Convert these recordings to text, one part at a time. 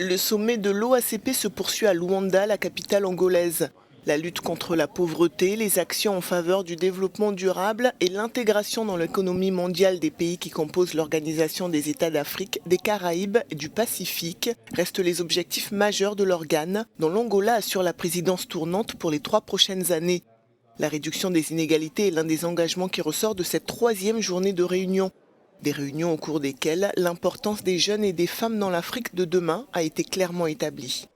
Le sommet de l'OACP se poursuit à Luanda, la capitale angolaise. La lutte contre la pauvreté, les actions en faveur du développement durable et l'intégration dans l'économie mondiale des pays qui composent l'Organisation des États d'Afrique, des Caraïbes et du Pacifique restent les objectifs majeurs de l'organe, dont l'Angola assure la présidence tournante pour les 3 prochaines années. La réduction des inégalités est l'un des engagements qui ressort de cette 3e journée de réunion. Des réunions au cours desquelles l'importance des jeunes et des femmes dans l'Afrique de demain a été clairement établie.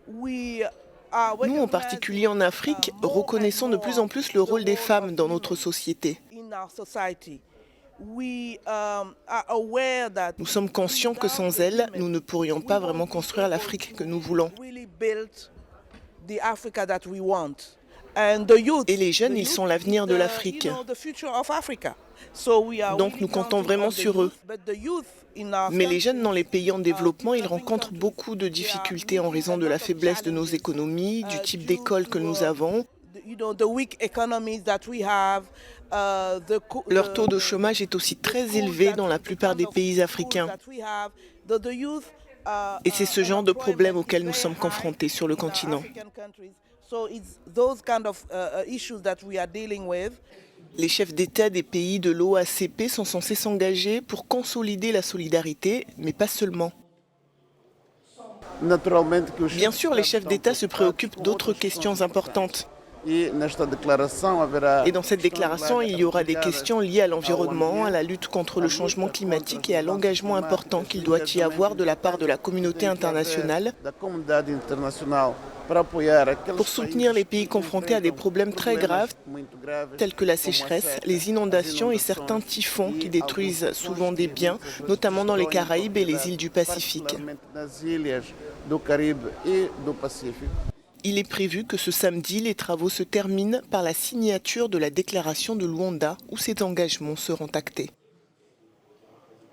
Nous, en particulier en Afrique, reconnaissons de plus en plus le rôle des femmes dans notre société. Nous sommes conscients que sans elles, nous ne pourrions pas vraiment construire l'Afrique que nous voulons. Et les jeunes, ils sont l'avenir de l'Afrique. Donc nous comptons vraiment sur eux. Mais les jeunes dans les pays en développement, ils rencontrent beaucoup de difficultés en raison de la faiblesse de nos économies, du type d'école que nous avons. Leur taux de chômage est aussi très élevé dans la plupart des pays africains. Et c'est ce genre de problème auquel nous sommes confrontés sur le continent. Les chefs d'État des pays de l'OACP sont censés s'engager pour consolider la solidarité, mais pas seulement. Bien sûr, les chefs d'État se préoccupent d'autres questions importantes. Et dans cette déclaration, il y aura des questions liées à l'environnement, à la lutte contre le changement climatique et à l'engagement important qu'il doit y avoir de la part de la communauté internationale pour soutenir les pays confrontés à des problèmes très graves tels que la sécheresse, les inondations et certains typhons qui détruisent souvent des biens, notamment dans les Caraïbes et les îles du Pacifique. Il est prévu que ce samedi, les travaux se terminent par la signature de la déclaration de Luanda où ces engagements seront actés.